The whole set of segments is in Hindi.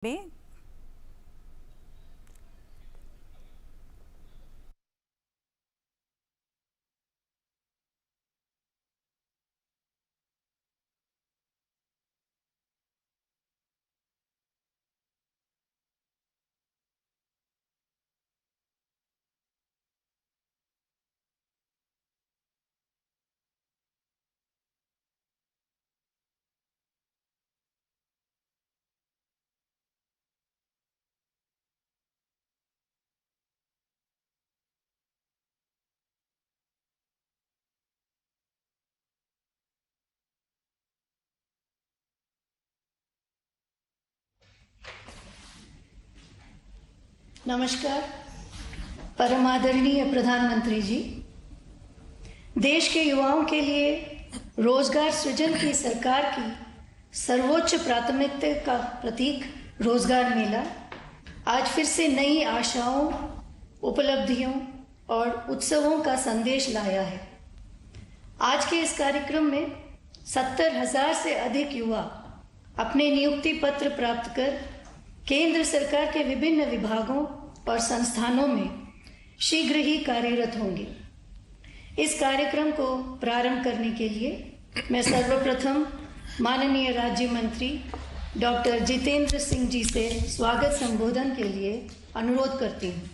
में नमस्कार। परम आदरणीय प्रधानमंत्री जी, देश के युवाओं के लिए रोजगार सृजन की सरकार की सर्वोच्च प्राथमिकता का प्रतीक रोजगार मेला आज फिर से नई आशाओं, उपलब्धियों और उत्सवों का संदेश लाया है। आज के इस कार्यक्रम में 70,000 से अधिक युवा अपने नियुक्ति पत्र प्राप्त कर केंद्र सरकार के विभिन्न विभागों और संस्थानों में शीघ्र ही कार्यरत होंगे। इस कार्यक्रम को प्रारंभ करने के लिए मैं सर्वप्रथम माननीय राज्य मंत्री डॉक्टर जितेंद्र सिंह जी से स्वागत संबोधन के लिए अनुरोध करती हूँ।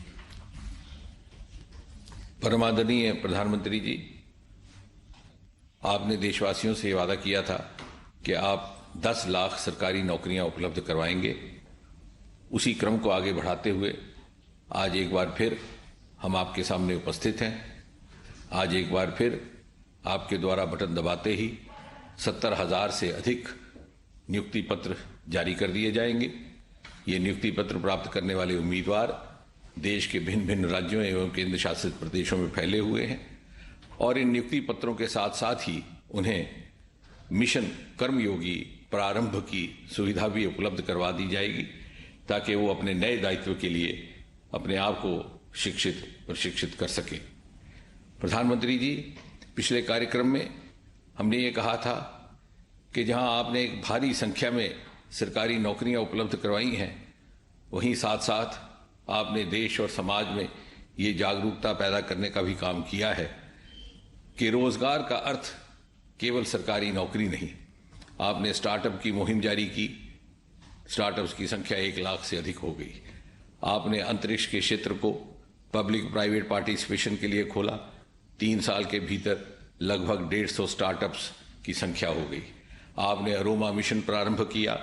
परमादरणीय प्रधानमंत्री जी, आपने देशवासियों से वादा किया था कि आप 10 लाख सरकारी नौकरियां उपलब्ध करवाएंगे। उसी क्रम को आगे बढ़ाते हुए आज एक बार फिर हम आपके सामने उपस्थित हैं। आज एक बार फिर आपके द्वारा बटन दबाते ही 70,000 से अधिक नियुक्ति पत्र जारी कर दिए जाएंगे। ये नियुक्ति पत्र प्राप्त करने वाले उम्मीदवार देश के भिन्न भिन्न राज्यों एवं केंद्र शासित प्रदेशों में फैले हुए हैं और इन नियुक्ति पत्रों के साथ साथ ही उन्हें मिशन कर्मयोगी प्रारंभ की सुविधा भी उपलब्ध करवा दी जाएगी ताकि वो अपने नए दायित्व के लिए अपने आप को शिक्षित प्रशिक्षित कर सके। प्रधानमंत्री जी, पिछले कार्यक्रम में हमने ये कहा था कि जहां आपने एक भारी संख्या में सरकारी नौकरियां उपलब्ध करवाई हैं, वहीं साथ साथ आपने देश और समाज में ये जागरूकता पैदा करने का भी काम किया है कि रोजगार का अर्थ केवल सरकारी नौकरी नहीं। आपने स्टार्टअप की मुहिम जारी की। स्टार्टअप्स की संख्या 1 लाख से अधिक हो गई। आपने अंतरिक्ष के क्षेत्र को पब्लिक प्राइवेट पार्टिसिपेशन के लिए खोला। 3 साल के भीतर लगभग 150 स्टार्टअप्स की संख्या हो गई। आपने अरोमा मिशन प्रारंभ किया।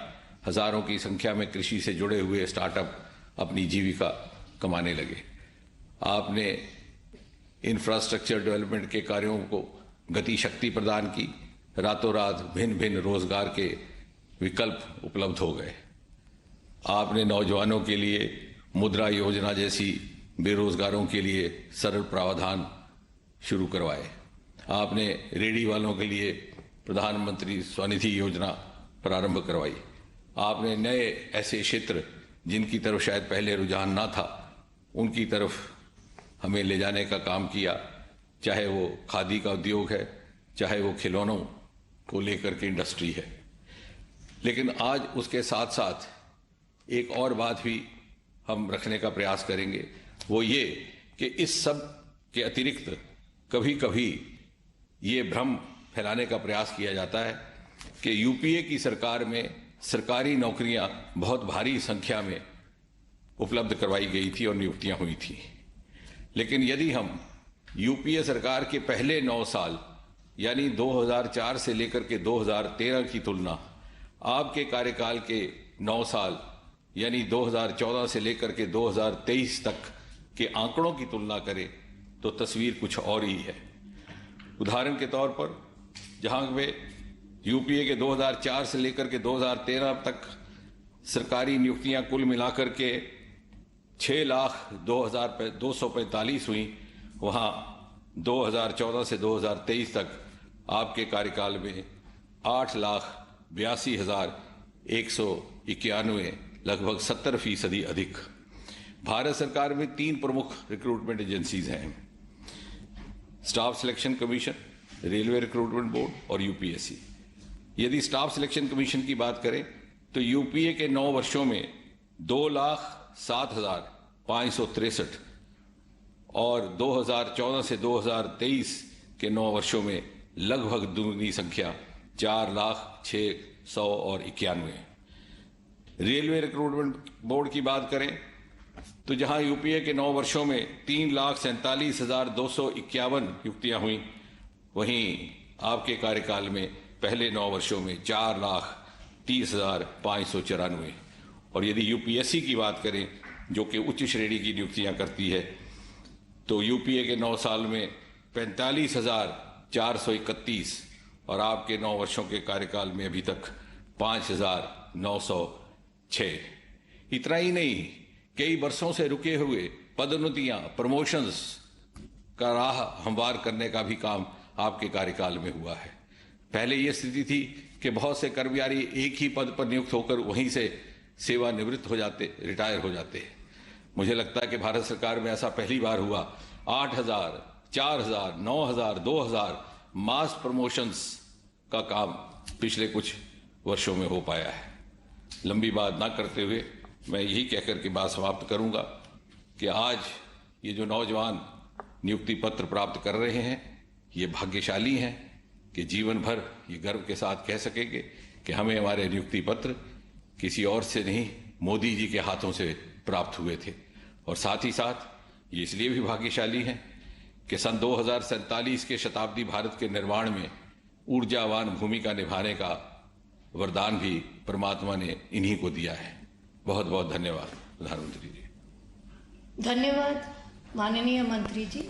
हजारों की संख्या में कृषि से जुड़े हुए स्टार्टअप अपनी जीविका कमाने लगे। आपने इंफ्रास्ट्रक्चर डेवलपमेंट के कार्यों को गति शक्ति प्रदान की। रातों रात भिन्न भिन्न रोजगार के विकल्प उपलब्ध हो गए। आपने नौजवानों के लिए मुद्रा योजना जैसी बेरोजगारों के लिए सरल प्रावधान शुरू करवाए। आपने रेहड़ी वालों के लिए प्रधानमंत्री स्वनिधि योजना प्रारंभ करवाई। आपने नए ऐसे क्षेत्र जिनकी तरफ शायद पहले रुझान ना था, उनकी तरफ हमें ले जाने का काम किया, चाहे वो खादी का उद्योग है, चाहे वो खिलौनों को लेकर के इंडस्ट्री है। लेकिन आज उसके साथ साथ एक और बात भी हम रखने का प्रयास करेंगे, वो ये कि इस सब के अतिरिक्त कभी कभी ये भ्रम फैलाने का प्रयास किया जाता है कि यूपीए की सरकार में सरकारी नौकरियां बहुत भारी संख्या में उपलब्ध करवाई गई थी और नियुक्तियां हुई थी। लेकिन यदि हम यूपीए सरकार के पहले 9 साल यानी 2004 से लेकर के 2013 की तुलना आपके कार्यकाल के 9 साल यानी 2014 से लेकर के 2023 तक के आंकड़ों की तुलना करें तो तस्वीर कुछ और ही है। उदाहरण के तौर पर जहां वे यूपीए के 2004 से लेकर के 2013 तक सरकारी नियुक्तियां कुल मिलाकर के 6,02,245 हुई, वहां 2014 से 2023 तक आपके कार्यकाल में 8,82,191, लगभग 70% अधिक। भारत सरकार में 3 प्रमुख रिक्रूटमेंट एजेंसीज हैं: staff selection commission, railway recruitment board और यूपीएससी। यदि स्टाफ सिलेक्शन कमीशन की बात करें तो यूपीए के 9 वर्षों में 2,07,563 और 2014 से 2023 के 9 वर्षों में लगभग दुगनी संख्या 4,06,191। रेलवे रिक्रूटमेंट बोर्ड की बात करें तो जहां यूपीए के 9 वर्षों में 3,47,251 नियुक्तियां हुई, वहीं आपके कार्यकाल में पहले 9 वर्षों में 4,30,594। और यदि यूपीएससी की बात करें जो कि उच्च श्रेणी की नियुक्तियां करती है, तो यूपीए के 9 साल में 45,431 और आपके 9 वर्षों के कार्यकाल में अभी तक 5,906। इतना ही नहीं, कई वर्षों से रुके हुए पदोन्नतियां, प्रमोशंस का राह हमवार करने का भी काम आपके कार्यकाल में हुआ है। पहले यह स्थिति थी कि बहुत से कर्मचारी एक ही पद पर नियुक्त होकर वहीं से सेवानिवृत्त हो जाते, रिटायर हो जाते हैं। मुझे लगता है कि भारत सरकार में ऐसा पहली बार हुआ। 8,000, 4,000, 9,000, 2,000 मास प्रमोशंस का काम पिछले कुछ वर्षों में हो पाया है। लंबी बात ना करते हुए मैं यही कहकर के बात समाप्त करूंगा कि आज ये जो नौजवान नियुक्ति पत्र प्राप्त कर रहे हैं, ये भाग्यशाली हैं कि जीवन भर ये गर्व के साथ कह सकेंगे कि हमें हमारे नियुक्ति पत्र किसी और से नहीं, मोदी जी के हाथों से प्राप्त हुए थे। और साथ ही साथ ये इसलिए भी भाग्यशाली हैं कि सन 2047 के शताब्दी भारत के निर्माण में ऊर्जावान भूमिका निभाने का वरदान भी परमात्मा ने इन्हीं को दिया है। बहुत बहुत धन्यवाद प्रधानमंत्री जी। धन्यवाद माननीय मंत्री जी।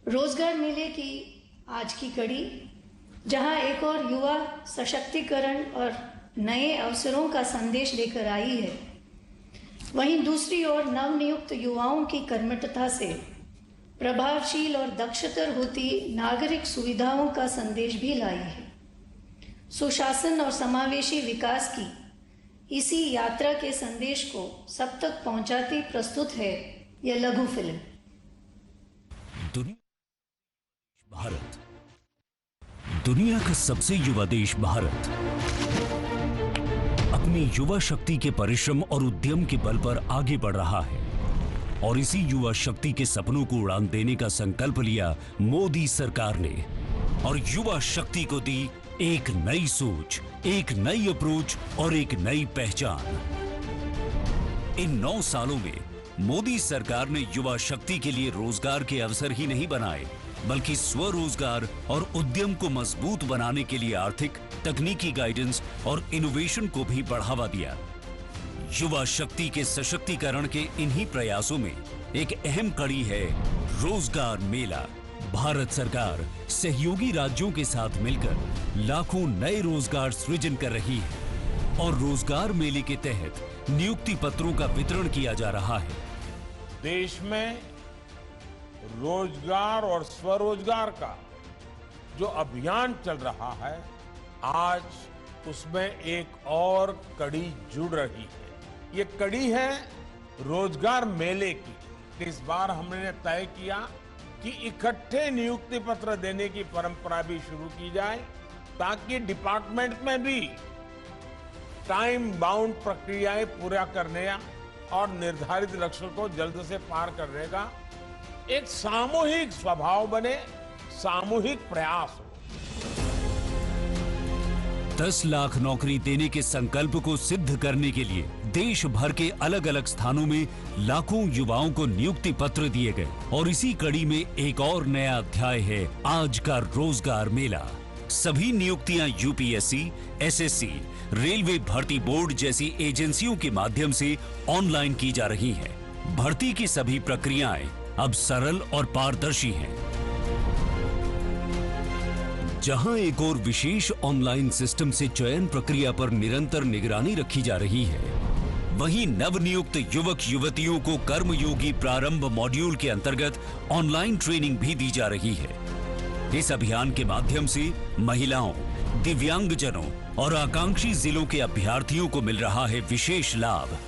रोजगार मेले की आज की कड़ी, जहां एक और युवा सशक्तिकरण और नए अवसरों का संदेश लेकर आई है, वहीं दूसरी ओर नवनियुक्त युवाओं की कर्मठता से प्रभावशील और दक्षतर होती नागरिक सुविधाओं का संदेश भी लाई है। सुशासन और समावेशी विकास की इसी यात्रा के संदेश को सब तक पहुंचाती प्रस्तुत है यह लघु फिल्म। भारत, दुनिया का सबसे युवा देश भारत अपनी युवा शक्ति के परिश्रम और उद्यम के बल पर आगे बढ़ रहा है और इसी युवा शक्ति के सपनों को उड़ान देने का संकल्प लिया मोदी सरकार ने और युवा शक्ति को दी एक नई सोच, एक नई अप्रोच और एक नई पहचान। इन 9 सालों में मोदी सरकार ने युवा शक्ति के लिए रोजगार के अवसर ही नहीं बनाए, बल्कि स्वरोजगार और उद्यम को मजबूत बनाने के लिए आर्थिक, तकनीकी गाइडेंस और इनोवेशन को भी बढ़ावा दिया। युवा शक्ति के सशक्तिकरण के इन्हीं प्रयासों में एक अहम कड़ी है रोजगार मेला। भारत सरकार सहयोगी राज्यों के साथ मिलकर लाखों नए रोजगार सृजन कर रही है और रोजगार मेले के तहत नियुक्ति पत्रों का वितरण किया जा रहा है। देश में रोजगार और स्वरोजगार का जो अभियान चल रहा है, आज उसमें एक और कड़ी जुड़ रही है। ये कड़ी है रोजगार मेले की। इस बार हमने तय किया कि इकट्ठे नियुक्ति पत्र देने की परंपरा भी शुरू की जाए, ताकि डिपार्टमेंट में भी टाइम बाउंड प्रक्रियाएं पूरा करने और निर्धारित लक्ष्य को जल्द से पार करने का एक सामूहिक स्वभाव बने, सामूहिक प्रयास हो। 10 लाख नौकरी देने के संकल्प को सिद्ध करने के लिए देश भर के अलग अलग स्थानों में लाखों युवाओं को नियुक्ति पत्र दिए गए और इसी कड़ी में एक और नया अध्याय है आज का रोजगार मेला। सभी नियुक्तियां यूपीएससी, एसएससी, रेलवे भर्ती बोर्ड जैसी एजेंसियों के माध्यम से ऑनलाइन की जा रही है। भर्ती की सभी प्रक्रियाएं अब सरल और पारदर्शी हैं। जहां एक और विशेष ऑनलाइन सिस्टम से चयन प्रक्रिया पर निरंतर निगरानी रखी जा रही है, वहीं नवनियुक्त युवक युवतियों को कर्मयोगी प्रारंभ मॉड्यूल के अंतर्गत ऑनलाइन ट्रेनिंग भी दी जा रही है। इस अभियान के माध्यम से महिलाओं, दिव्यांगजनों और आकांक्षी जिलों के अभ्यर्थियों को मिल रहा है विशेष लाभ।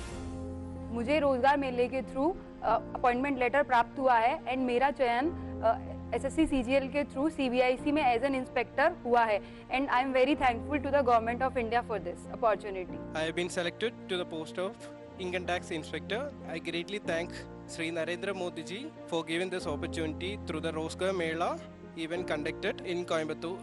मुझे रोजगार मेले के थ्रू अपॉइंटमेंट लेटर प्राप्त हुआ है एंड मेरा चयन एसएससी सीजीएल के थ्रू सीबीआईसी में एज एन इंस्पेक्टर हुआ है and I am very thankful to the government of India for this opportunity. I have been selected to the post of Income Tax Inspector. I greatly thank Sri Narendra Modi ji for giving this opportunity through the Rozgar Mela event conducted in Coimbatore.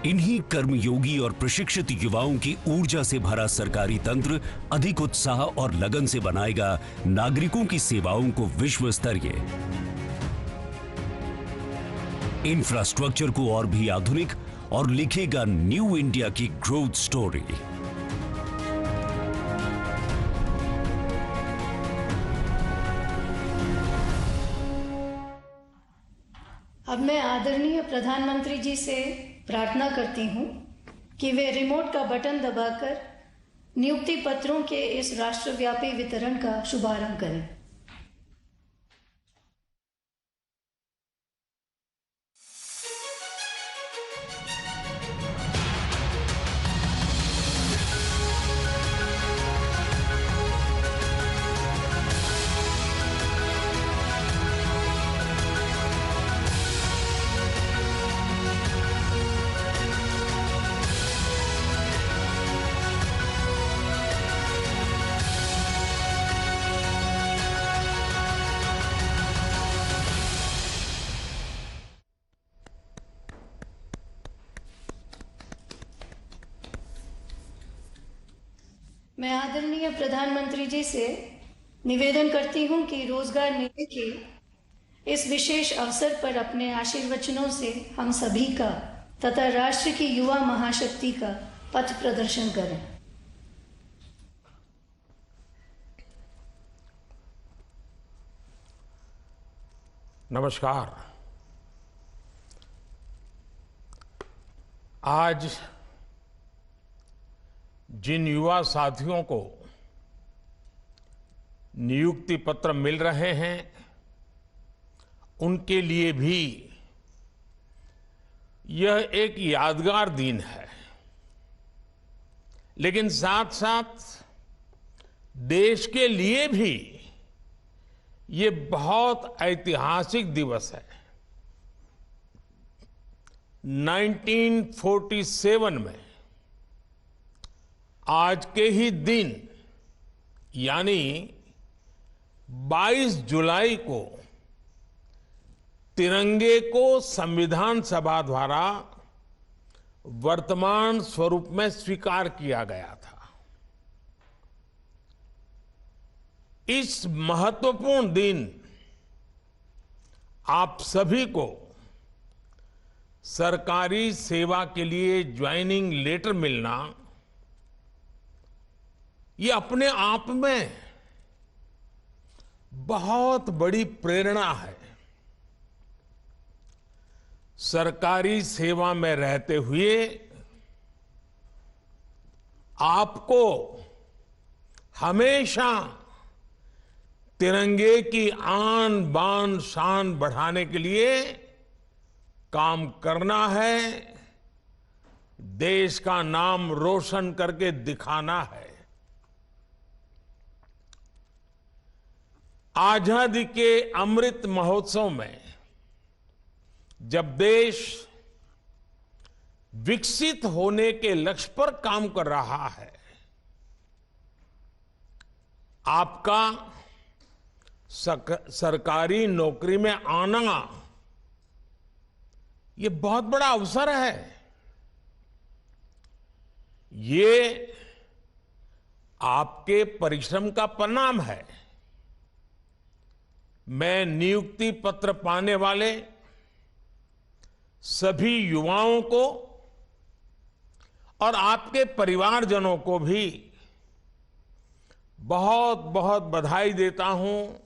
इन्हीं कर्मयोगी और प्रशिक्षित युवाओं की ऊर्जा से भरा सरकारी तंत्र अधिक उत्साह और लगन से बनाएगा नागरिकों की सेवाओं को विश्व स्तरीय। इंफ्रास्ट्रक्चर को और भी आधुनिक और लिखेगा न्यू इंडिया की ग्रोथ स्टोरी। अब मैं आदरणीय प्रधानमंत्री जी से प्रार्थना करती हूं कि वे रिमोट का बटन दबाकर नियुक्ति पत्रों के इस राष्ट्रव्यापी वितरण का शुभारंभ करें। मैं आदरणीय प्रधानमंत्री जी से निवेदन करती हूं कि रोजगार मेले के इस विशेष अवसर पर अपने आशीर्वचनों से हम सभी का तथा राष्ट्र की युवा महाशक्ति का पथ प्रदर्शन करें। नमस्कार। आज जिन युवा साथियों को नियुक्ति पत्र मिल रहे हैं उनके लिए भी यह एक यादगार दिन है, लेकिन साथ साथ देश के लिए भी ये बहुत ऐतिहासिक दिवस है। 1947 में आज के ही दिन यानी 22 जुलाई को तिरंगे को संविधान सभा द्वारा वर्तमान स्वरूप में स्वीकार किया गया था। इस महत्वपूर्ण दिन आप सभी को सरकारी सेवा के लिए ज्वाइनिंग लेटर मिलना ये अपने आप में बहुत बड़ी प्रेरणा है। सरकारी सेवा में रहते हुए आपको हमेशा तिरंगे की आन बान शान बढ़ाने के लिए काम करना है, देश का नाम रोशन करके दिखाना है। आजादी के अमृत महोत्सव में जब देश विकसित होने के लक्ष्य पर काम कर रहा है, आपका सरकारी नौकरी में आना ये बहुत बड़ा अवसर है। ये आपके परिश्रम का परिणाम है। मैं नियुक्ति पत्र पाने वाले सभी युवाओं को और आपके परिवारजनों को भी बहुत बहुत बधाई देता हूं,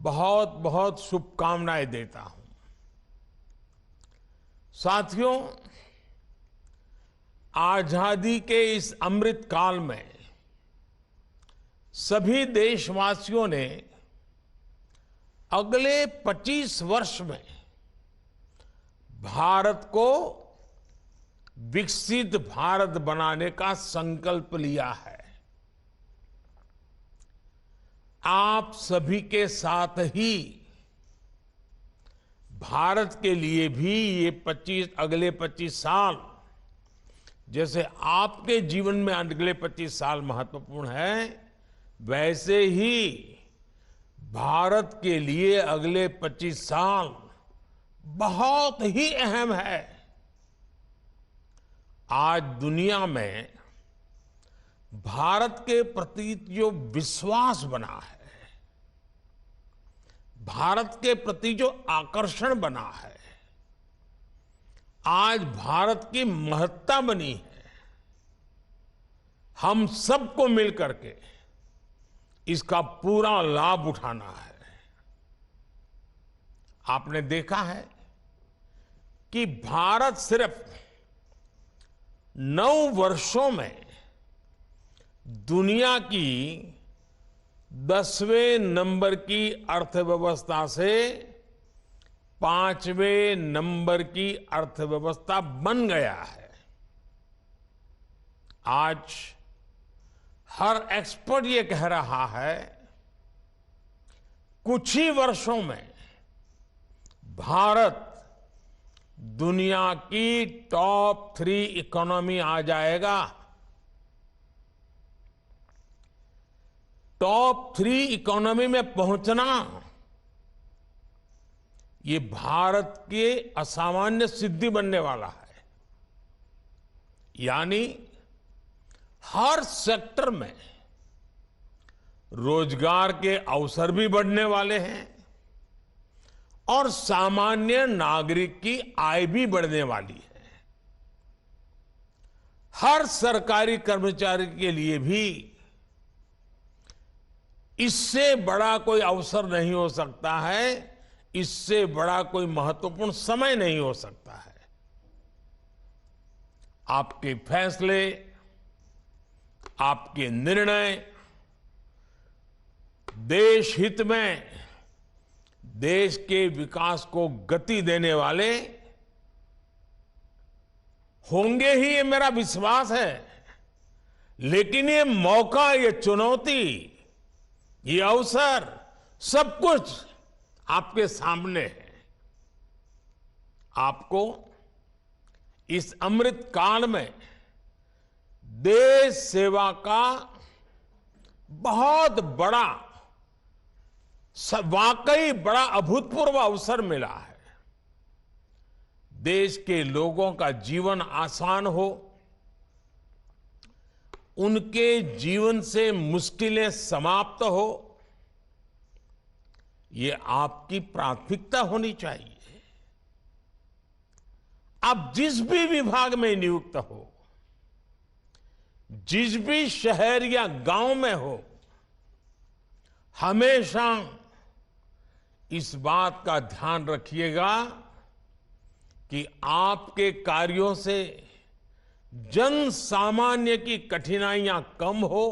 बहुत बहुत शुभकामनाएं देता हूं। साथियों, आजादी के इस अमृत काल में सभी देशवासियों ने अगले 25 वर्ष में भारत को विकसित भारत बनाने का संकल्प लिया है। आप सभी के साथ ही भारत के लिए भी ये अगले 25 साल, जैसे आपके जीवन में अगले 25 साल महत्वपूर्ण है, वैसे ही भारत के लिए अगले 25 साल बहुत ही अहम है। आज दुनिया में भारत के प्रति जो विश्वास बना है, भारत के प्रति जो आकर्षण बना है, आज भारत की महत्ता बनी है, हम सबको मिलकर के इसका पूरा लाभ उठाना है। आपने देखा है कि भारत सिर्फ 9 वर्षों में दुनिया की 10वें नंबर की अर्थव्यवस्था से 5वें नंबर की अर्थव्यवस्था बन गया है। आज हर एक्सपर्ट ये कह रहा है, कुछ ही वर्षों में भारत दुनिया की टॉप 3 इकोनॉमी आ जाएगा। टॉप 3 इकोनॉमी में पहुंचना ये भारत के असामान्य सिद्धि बनने वाला है। यानी हर सेक्टर में रोजगार के अवसर भी बढ़ने वाले हैं और सामान्य नागरिक की आय भी बढ़ने वाली है। हर सरकारी कर्मचारी के लिए भी इससे बड़ा कोई अवसर नहीं हो सकता है, इससे बड़ा कोई महत्वपूर्ण समय नहीं हो सकता है। आपके फैसले, आपके निर्णय देश हित में, देश के विकास को गति देने वाले होंगे ही, ये मेरा विश्वास है। लेकिन ये मौका, ये चुनौती, ये अवसर, सब कुछ आपके सामने है। आपको इस अमृत काल में देश सेवा का बहुत बड़ा, वाकई बड़ा अभूतपूर्व अवसर मिला है। देश के लोगों का जीवन आसान हो, उनके जीवन से मुश्किलें समाप्त हो, ये आपकी प्राथमिकता होनी चाहिए। आप जिस भी विभाग में नियुक्त हो, जिस भी शहर या गांव में हो, हमेशा इस बात का ध्यान रखिएगा कि आपके कार्यों से जन सामान्य की कठिनाइयां कम हो,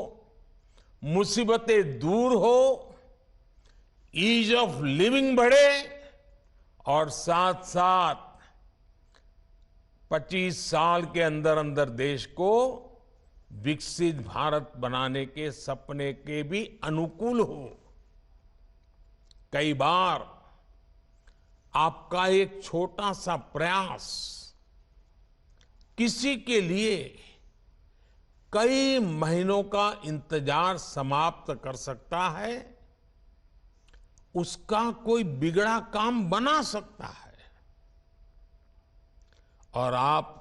मुसीबतें दूर हो, ईज ऑफ लिविंग बढ़े और साथ साथ 25 साल के अंदर अंदर देश को विकसित भारत बनाने के सपने के भी अनुकूल हो। कई बार आपका एक छोटा सा प्रयास किसी के लिए कई महीनों का इंतजार समाप्त कर सकता है, उसका कोई बिगड़ा काम बना सकता है। और आप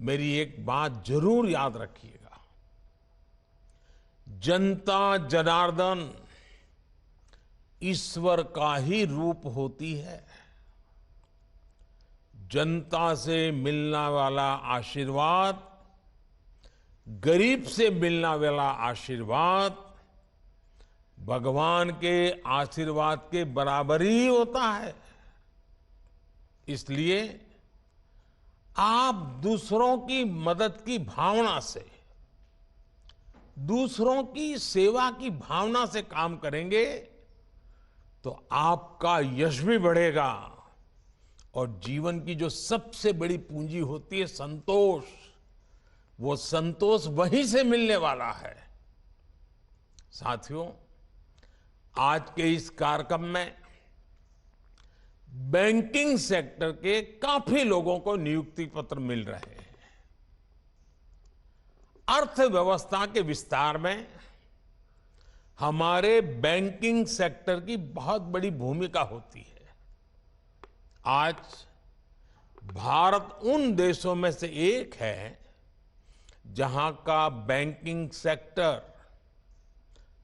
मेरी एक बात जरूर याद रखिएगा, जनता जनार्दन ईश्वर का ही रूप होती है। जनता से मिलने वाला आशीर्वाद, गरीब से मिलने वाला आशीर्वाद भगवान के आशीर्वाद के बराबर ही होता है। इसलिए आप दूसरों की मदद की भावना से, दूसरों की सेवा की भावना से काम करेंगे तो आपका यश भी बढ़ेगा और जीवन की जो सबसे बड़ी पूंजी होती है संतोष, वो संतोष वहीं से मिलने वाला है। साथियों, आज के इस कार्यक्रम में बैंकिंग सेक्टर के काफी लोगों को नियुक्ति पत्र मिल रहे हैं। अर्थव्यवस्था के विस्तार में हमारे बैंकिंग सेक्टर की बहुत बड़ी भूमिका होती है। आज भारत उन देशों में से एक है जहां का बैंकिंग सेक्टर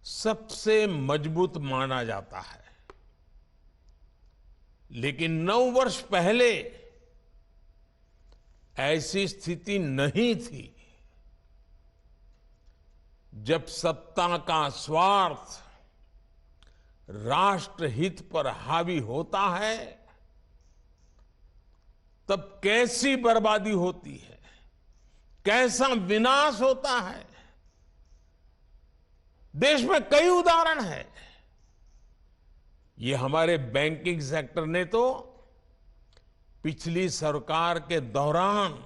सबसे मजबूत माना जाता है। लेकिन 9 वर्ष पहले ऐसी स्थिति नहीं थी। जब सत्ता का स्वार्थ राष्ट्रहित पर हावी होता है, तब कैसी बर्बादी होती है, कैसा विनाश होता है। देश में कई उदाहरण हैं। ये हमारे बैंकिंग सेक्टर ने तो पिछली सरकार के दौरान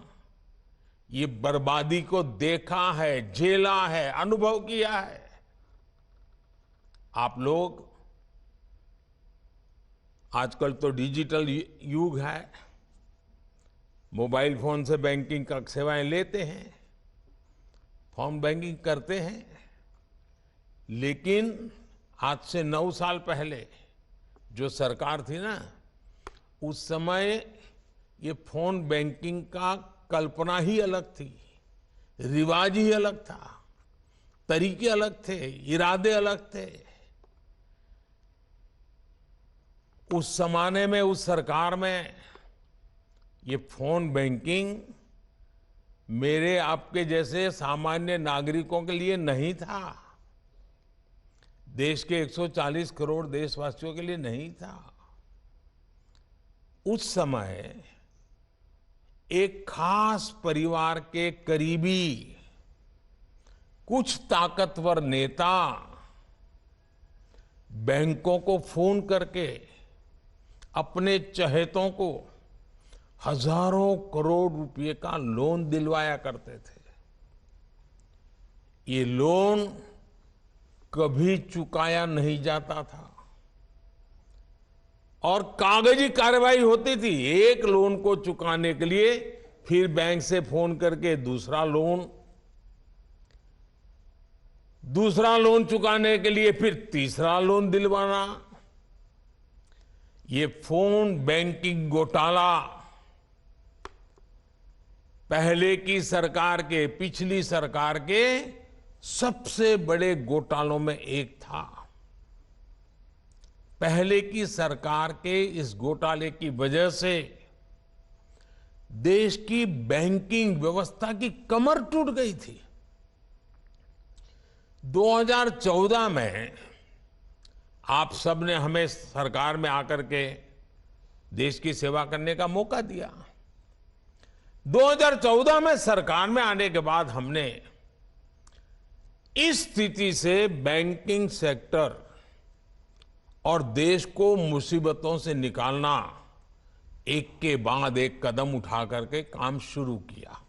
ये बर्बादी को देखा है, झेला है, अनुभव किया है। आप लोग आजकल तो डिजिटल युग है, मोबाइल फोन से बैंकिंग का सेवाएं लेते हैं, फोन बैंकिंग करते हैं। लेकिन आज से 9 साल पहले जो सरकार थी ना, उस समय ये फोन बैंकिंग का कल्पना ही अलग थी, रिवाज ही अलग था, तरीके अलग थे, इरादे अलग थे। उस जमाने में, उस सरकार में ये फोन बैंकिंग मेरे आपके जैसे सामान्य नागरिकों के लिए नहीं था, देश के 140 करोड़ देशवासियों के लिए नहीं था। उस समय एक खास परिवार के करीबी कुछ ताकतवर नेता बैंकों को फोन करके अपने चहेतों को हजारों करोड़ रुपए का लोन दिलवाया करते थे। ये लोन कभी चुकाया नहीं जाता था और कागजी कार्रवाई होती थी। एक लोन को चुकाने के लिए फिर बैंक से फोन करके दूसरा लोन चुकाने के लिए फिर तीसरा लोन दिलवाना। ये फोन बैंकिंग घोटाला पहले की सरकार के, पिछली सरकार के सबसे बड़े घोटालों में एक था। पहले की सरकार के इस घोटाले की वजह से देश की बैंकिंग व्यवस्था की कमर टूट गई थी। 2014 में आप सबने हमें सरकार में आकर के देश की सेवा करने का मौका दिया। 2014 में सरकार में आने के बाद हमने इस स्थिति से बैंकिंग सेक्टर और देश को मुसीबतों से निकालना एक के बाद एक कदम उठा करके काम शुरू किया।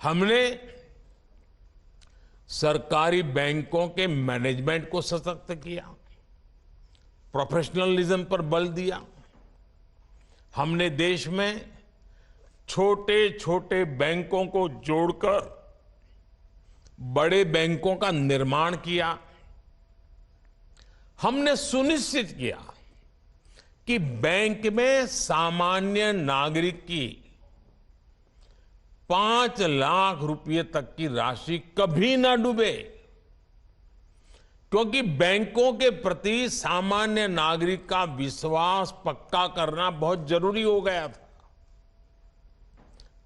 हमने सरकारी बैंकों के मैनेजमेंट को सशक्त किया, प्रोफेशनलिज्म पर बल दिया। हमने देश में छोटे छोटे बैंकों को जोड़कर बड़े बैंकों का निर्माण किया। हमने सुनिश्चित किया कि बैंक में सामान्य नागरिक की 5 लाख रुपए तक की राशि कभी ना डूबे, क्योंकि बैंकों के प्रति सामान्य नागरिक का विश्वास पक्का करना बहुत जरूरी हो गया था।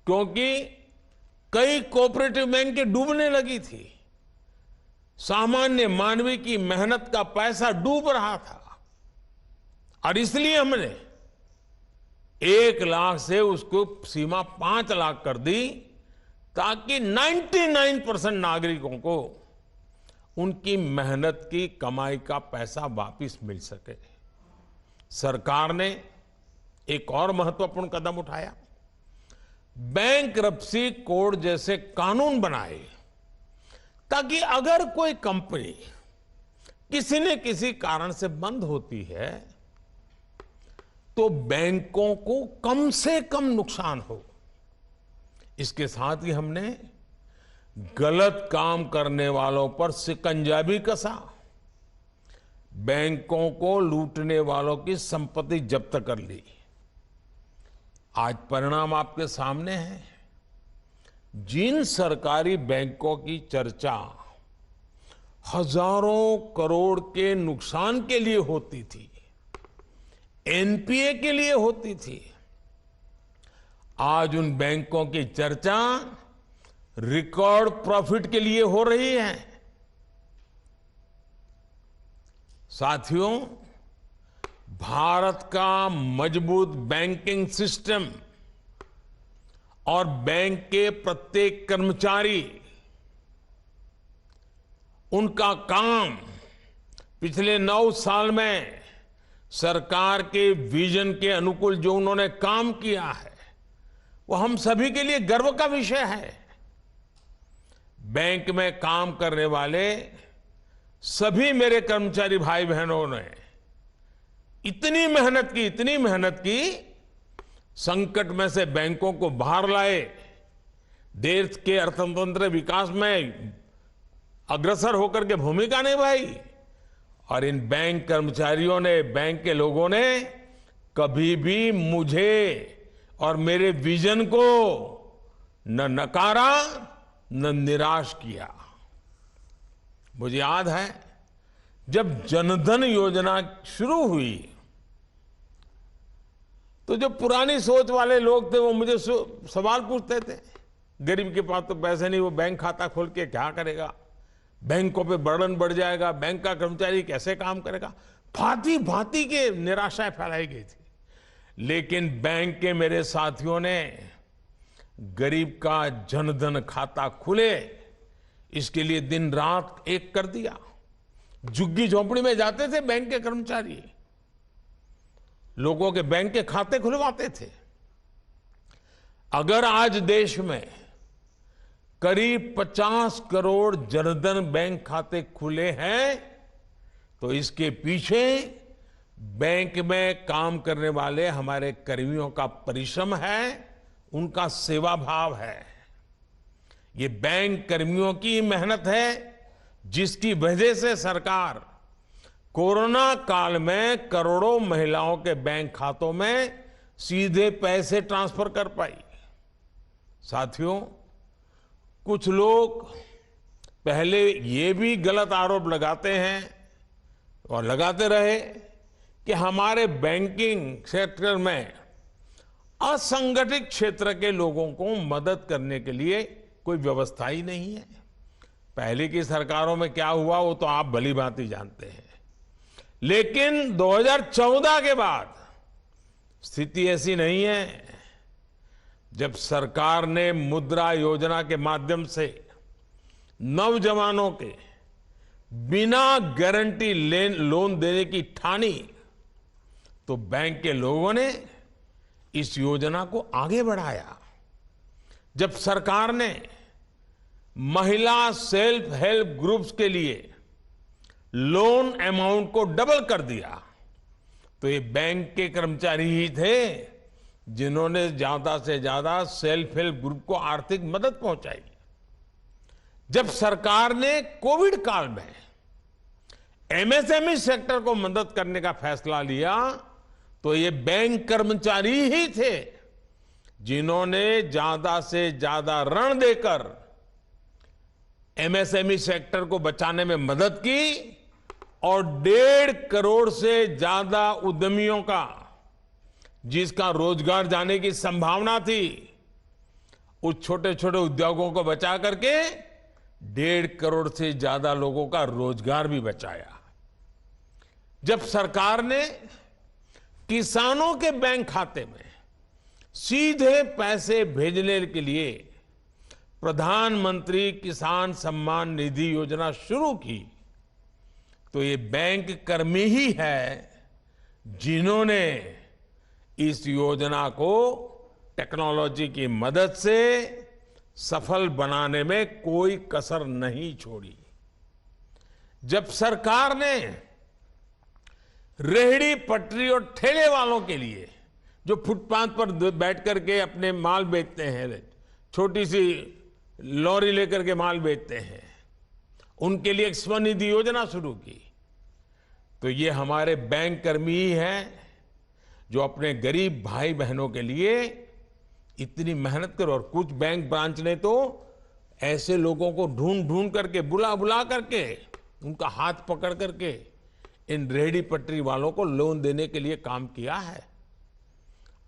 क्योंकि कई कोऑपरेटिव बैंक डूबने लगी थी, सामान्य मानवी की मेहनत का पैसा डूब रहा था, और इसलिए हमने 1 लाख से उसको सीमा 5 लाख कर दी, ताकि 99% नागरिकों को उनकी मेहनत की कमाई का पैसा वापस मिल सके। सरकार ने एक और महत्वपूर्ण कदम उठाया, बैंक्रप्सी कोड जैसे कानून बनाए, ताकि अगर कोई कंपनी किसी न किसी कारण से बंद होती है तो बैंकों को कम से कम नुकसान हो। इसके साथ ही हमने गलत काम करने वालों पर शिकंजा भी कसा, बैंकों को लूटने वालों की संपत्ति जब्त कर ली। आज परिणाम आपके सामने है। जिन सरकारी बैंकों की चर्चा हजारों करोड़ के नुकसान के लिए होती थी, एनपीए के लिए होती थी, आज उन बैंकों की चर्चा रिकॉर्ड प्रॉफिट के लिए हो रही है। साथियों, भारत का मजबूत बैंकिंग सिस्टम और बैंक के प्रत्येक कर्मचारी, उनका काम पिछले 9 साल में सरकार के विजन के अनुकूल जो उन्होंने काम किया है, वो हम सभी के लिए गर्व का विषय है। बैंक में काम करने वाले सभी मेरे कर्मचारी भाई बहनों ने इतनी मेहनत की, संकट में से बैंकों को बाहर लाए, देश के अर्थतंत्र विकास में अग्रसर होकर के भूमिका निभाई। और इन बैंक कर्मचारियों ने, बैंक के लोगों ने कभी भी मुझे और मेरे विजन को न नकारा न निराश किया। मुझे याद है जब जनधन योजना शुरू हुई तो जो पुरानी सोच वाले लोग थे वो मुझे सवाल पूछते थे, गरीब के पास तो पैसे नहीं, वो बैंक खाता खोल के क्या करेगा, बैंकों पे बर्डन बढ़ जाएगा, बैंक का कर्मचारी कैसे काम करेगा। भांति भांति के निराशाएं फैलाई गई थी। लेकिन बैंक के मेरे साथियों ने गरीब का जनधन खाता खुले, इसके लिए दिन रात एक कर दिया। झुग्गी झोंपड़ी में जाते थे बैंक के कर्मचारी, लोगों के बैंक के खाते खुलवाते थे। अगर आज देश में करीब 50 करोड़ जनधन बैंक खाते खुले हैं तो इसके पीछे बैंक में काम करने वाले हमारे कर्मियों का परिश्रम है, उनका सेवा भाव है। ये बैंक कर्मियों की मेहनत है जिसकी वजह से सरकार कोरोना काल में करोड़ों महिलाओं के बैंक खातों में सीधे पैसे ट्रांसफर कर पाई। साथियों, कुछ लोग पहले ये भी गलत आरोप लगाते हैं और लगाते रहे कि हमारे बैंकिंग सेक्टर में असंगठित क्षेत्र के लोगों को मदद करने के लिए कोई व्यवस्था ही नहीं है। पहले की सरकारों में क्या हुआ वो तो आप भली भांति जानते हैं। लेकिन 2014 के बाद स्थिति ऐसी नहीं है। जब सरकार ने मुद्रा योजना के माध्यम से नौजवानों के बिना गारंटी लोन देने की ठानी तो बैंक के लोगों ने इस योजना को आगे बढ़ाया। जब सरकार ने महिला सेल्फ हेल्प ग्रुप्स के लिए लोन अमाउंट को डबल कर दिया तो ये बैंक के कर्मचारी ही थे जिन्होंने ज्यादा से ज्यादा सेल्फ हेल्प ग्रुप को आर्थिक मदद पहुंचाई। जब सरकार ने कोविड काल में एमएसएमई सेक्टर को मदद करने का फैसला लिया तो ये बैंक कर्मचारी ही थे जिन्होंने ज्यादा से ज्यादा ऋण देकर एमएसएमई सेक्टर को बचाने में मदद की और 1.5 करोड़ से ज्यादा उद्यमियों का, जिसका रोजगार जाने की संभावना थी, उस छोटे छोटे उद्योगों को बचा करके 1.5 करोड़ से ज्यादा लोगों का रोजगार भी बचाया। जब सरकार ने किसानों के बैंक खाते में सीधे पैसे भेजने के लिए प्रधानमंत्री किसान सम्मान निधि योजना शुरू की तो ये बैंक कर्मी ही है जिन्होंने इस योजना को टेक्नोलॉजी की मदद से सफल बनाने में कोई कसर नहीं छोड़ी। जब सरकार ने रेहड़ी पटरी और ठेले वालों के लिए, जो फुटपाथ पर बैठ करके अपने माल बेचते हैं, छोटी सी लॉरी लेकर के माल बेचते हैं, उनके लिए एक स्वनिधि योजना शुरू की। तो ये हमारे बैंक कर्मी ही हैं जो अपने गरीब भाई बहनों के लिए इतनी मेहनत कर, और कुछ बैंक ब्रांच ने तो ऐसे लोगों को ढूंढ ढूंढ करके, बुला बुला करके, उनका हाथ पकड़ करके इन रेहड़ी पटरी वालों को लोन देने के लिए काम किया है।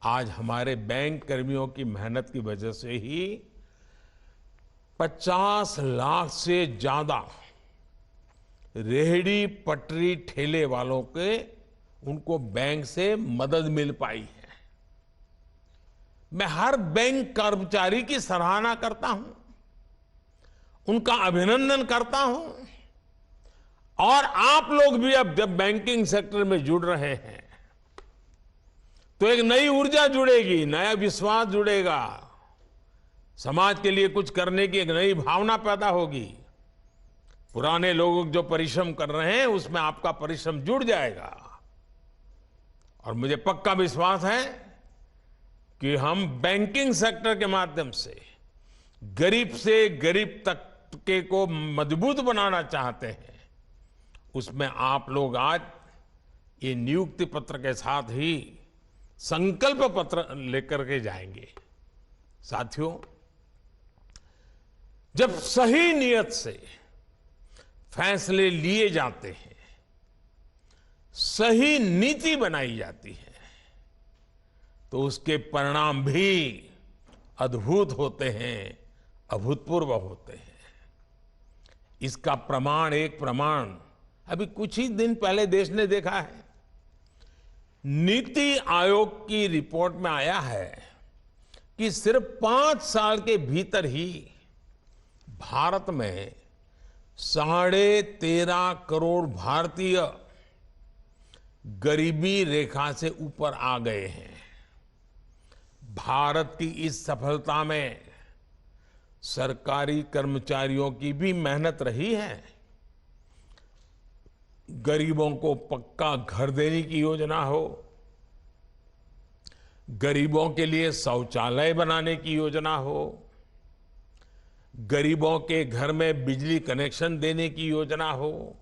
आज हमारे बैंक कर्मियों की मेहनत की वजह से ही 50 लाख से ज्यादा रेहड़ी पटरी ठेले वालों के, उनको बैंक से मदद मिल पाई है। मैं हर बैंक कर्मचारी की सराहना करता हूं, उनका अभिनंदन करता हूं। और आप लोग भी अब जब बैंकिंग सेक्टर में जुड़ रहे हैं तो एक नई ऊर्जा जुड़ेगी, नया विश्वास जुड़ेगा, समाज के लिए कुछ करने की एक नई भावना पैदा होगी। पुराने लोग जो परिश्रम कर रहे हैं उसमें आपका परिश्रम जुड़ जाएगा। और मुझे पक्का विश्वास है कि हम बैंकिंग सेक्टर के माध्यम से गरीब तबके को मजबूत बनाना चाहते हैं। उसमें आप लोग आज ये नियुक्ति पत्र के साथ ही संकल्प पत्र लेकर के जाएंगे। साथियों, जब सही नियत से फैसले लिए जाते हैं, सही नीति बनाई जाती है, तो उसके परिणाम भी अद्भुत होते हैं, अभूतपूर्व होते हैं। इसका एक प्रमाण अभी कुछ ही दिन पहले देश ने देखा है। नीति आयोग की रिपोर्ट में आया है कि सिर्फ 5 साल के भीतर ही भारत में 13.5 करोड़ भारतीय गरीबी रेखा से ऊपर आ गए हैं। भारत की इस सफलता में सरकारी कर्मचारियों की भी मेहनत रही है। गरीबों को पक्का घर देने की योजना हो, गरीबों के लिए शौचालय बनाने की योजना हो, गरीबों के घर में बिजली कनेक्शन देने की योजना हो,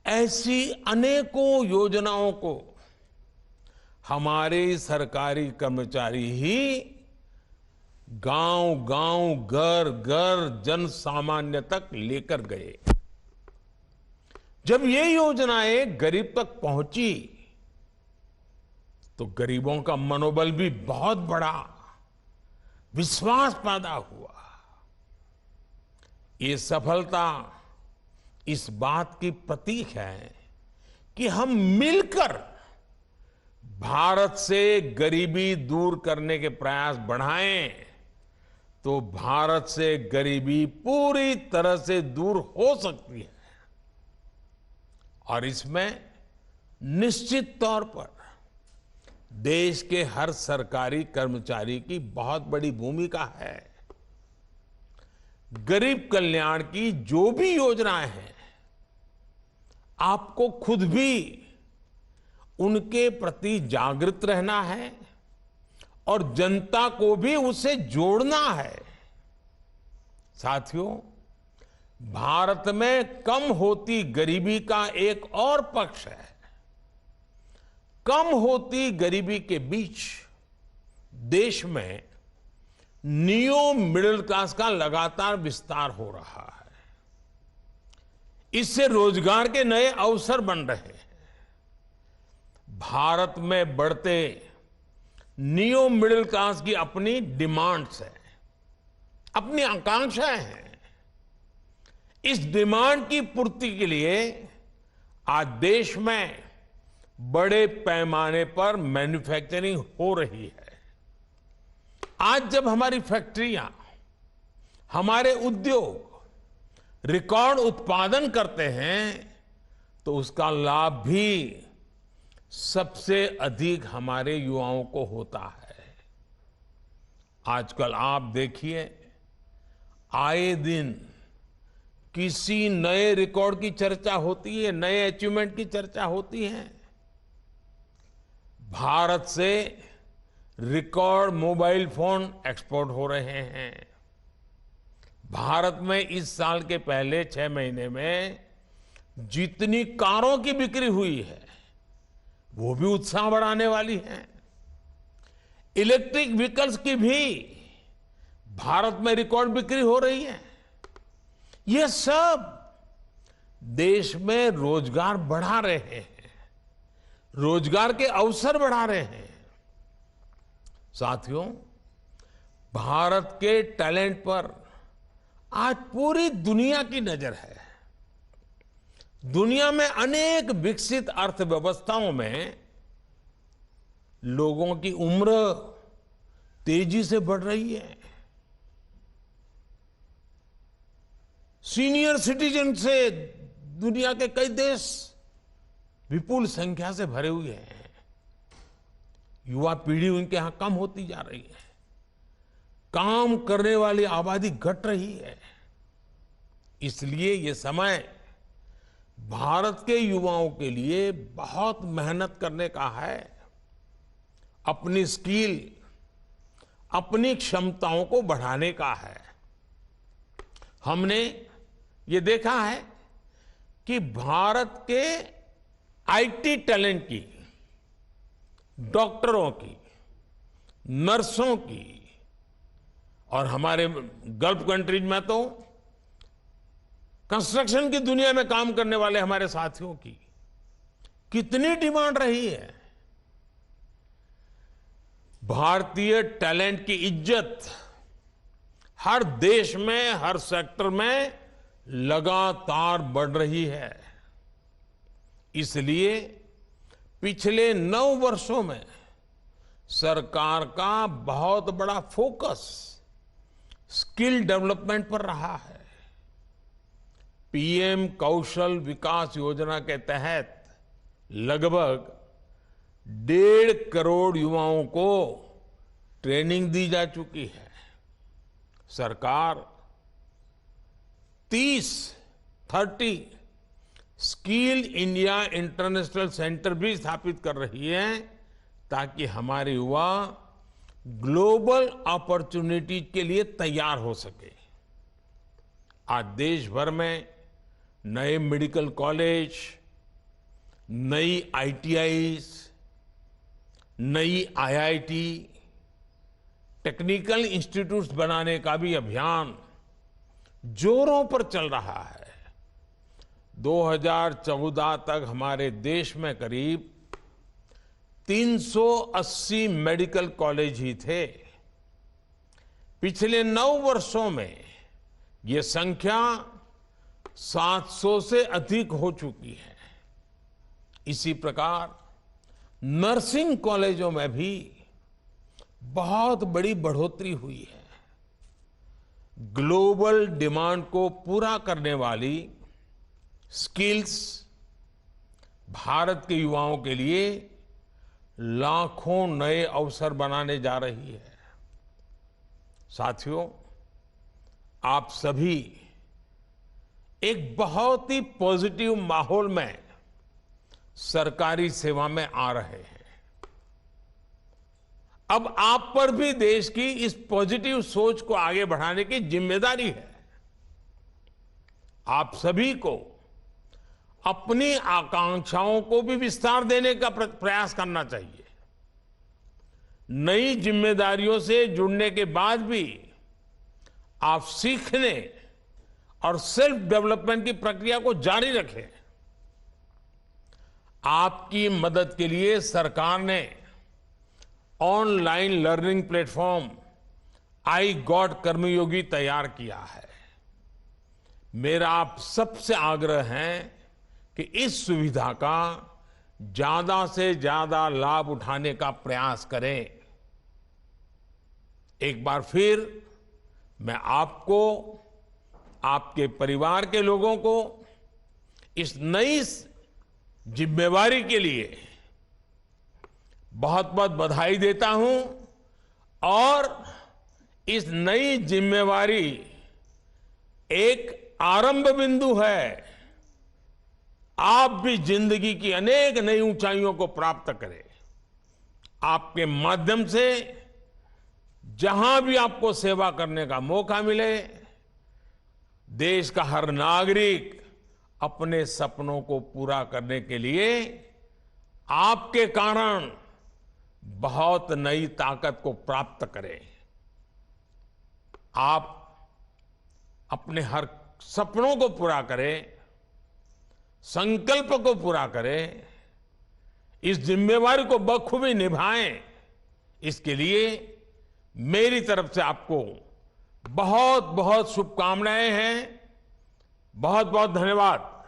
ऐसी अनेकों योजनाओं को हमारे सरकारी कर्मचारी ही गांव-गांव, घर-घर, जन सामान्य तक लेकर गए। जब ये योजनाएं गरीब तक पहुंची तो गरीबों का मनोबल भी बहुत बढ़ा, विश्वास पैदा हुआ। ये सफलता इस बात की प्रतीक है कि हम मिलकर भारत से गरीबी दूर करने के प्रयास बढ़ाएं तो भारत से गरीबी पूरी तरह से दूर हो सकती है। और इसमें निश्चित तौर पर देश के हर सरकारी कर्मचारी की बहुत बड़ी भूमिका है। गरीब कल्याण की जो भी योजनाएं हैं, आपको खुद भी उनके प्रति जागृत रहना है और जनता को भी उससे जोड़ना है। साथियों, भारत में कम होती गरीबी का एक और पक्ष है। कम होती गरीबी के बीच देश में नियो मिडिल क्लास का लगातार विस्तार हो रहा है। इससे रोजगार के नए अवसर बन रहे हैं। भारत में बढ़ते नियो मिडिल क्लास की अपनी डिमांड्स है, अपनी आकांक्षाएं हैं। इस डिमांड की पूर्ति के लिए आज देश में बड़े पैमाने पर मैन्युफैक्चरिंग हो रही है। आज जब हमारी फैक्ट्रियां, हमारे उद्योग रिकॉर्ड उत्पादन करते हैं तो उसका लाभ भी सबसे अधिक हमारे युवाओं को होता है। आजकल आप देखिए, आए दिन किसी नए रिकॉर्ड की चर्चा होती है, नए अचीवमेंट की चर्चा होती है। भारत से रिकॉर्ड मोबाइल फोन एक्सपोर्ट हो रहे हैं। भारत में इस साल के पहले 6 महीने में जितनी कारों की बिक्री हुई है वो भी उत्साह बढ़ाने वाली है। इलेक्ट्रिक व्हीकल्स की भी भारत में रिकॉर्ड बिक्री हो रही है। ये सब देश में रोजगार बढ़ा रहे हैं, रोजगार के अवसर बढ़ा रहे हैं। साथियों, भारत के टैलेंट पर आज पूरी दुनिया की नजर है। दुनिया में अनेक विकसित अर्थव्यवस्थाओं में लोगों की उम्र तेजी से बढ़ रही है। सीनियर सिटीजन से दुनिया के कई देश विपुल संख्या से भरे हुए हैं। युवा पीढ़ी उनके यहां कम होती जा रही है। काम करने वाली आबादी घट रही है। इसलिए ये समय भारत के युवाओं के लिए बहुत मेहनत करने का है। अपनी स्किल, अपनी क्षमताओं को बढ़ाने का है। हमने ये देखा है कि भारत के आईटी टैलेंट की, डॉक्टरों की, नर्सों की और हमारे गल्फ कंट्रीज में तो कंस्ट्रक्शन की दुनिया में काम करने वाले हमारे साथियों की कितनी डिमांड रही है। भारतीय टैलेंट की इज्जत हर देश में, हर सेक्टर में लगातार बढ़ रही है। इसलिए पिछले 9 वर्षों में सरकार का बहुत बड़ा फोकस स्किल डेवलपमेंट पर रहा है। पीएम कौशल विकास योजना के तहत लगभग 1.5 करोड़ युवाओं को ट्रेनिंग दी जा चुकी है। सरकार 30 स्किल इंडिया इंटरनेशनल सेंटर भी स्थापित कर रही है ताकि हमारे युवा ग्लोबल अपॉर्चुनिटी के लिए तैयार हो सके। आज देश भर में नए मेडिकल कॉलेज, नई आईटीआईज, नई आईआईटी, टेक्निकल इंस्टीट्यूट्स बनाने का भी अभियान जोरों पर चल रहा है। 2014 तक हमारे देश में करीब 380 मेडिकल कॉलेज ही थे। पिछले 9 वर्षों में ये संख्या 700 से अधिक हो चुकी है। इसी प्रकार नर्सिंग कॉलेजों में भी बहुत बड़ी बढ़ोतरी हुई है। ग्लोबल डिमांड को पूरा करने वाली स्किल्स भारत के युवाओं के लिए लाखों नए अवसर बनाने जा रही है। साथियों, आप सभी एक बहुत ही पॉजिटिव माहौल में सरकारी सेवा में आ रहे हैं। अब आप पर भी देश की इस पॉजिटिव सोच को आगे बढ़ाने की जिम्मेदारी है। आप सभी को अपनी आकांक्षाओं को भी विस्तार देने का प्रयास करना चाहिए। नई जिम्मेदारियों से जुड़ने के बाद भी आप सीखने और सेल्फ डेवलपमेंट की प्रक्रिया को जारी रखें। आपकी मदद के लिए सरकार ने online learning platform iGOT Karmayogi तैयार किया है। मेरा आप सबसे आग्रह है कि इस सुविधा का ज्यादा से ज्यादा लाभ उठाने का प्रयास करें। एक बार फिर मैं आपको, आपके परिवार के लोगों को इस नई जिम्मेवारी के लिए बहुत बहुत बधाई देता हूं और इस नई जिम्मेवारी एक आरंभ बिंदु है। आप भी जिंदगी की अनेक नई ऊंचाइयों को प्राप्त करें। आपके माध्यम से जहां भी आपको सेवा करने का मौका मिले, देश का हर नागरिक अपने सपनों को पूरा करने के लिए आपके कारण बहुत नई ताकत को प्राप्त करे। आप अपने हर सपनों को पूरा करें, संकल्प को पूरा करें, इस जिम्मेवारी को बखूबी निभाएं। इसके लिए मेरी तरफ से आपको बहुत बहुत शुभकामनाएं हैं। बहुत बहुत धन्यवाद।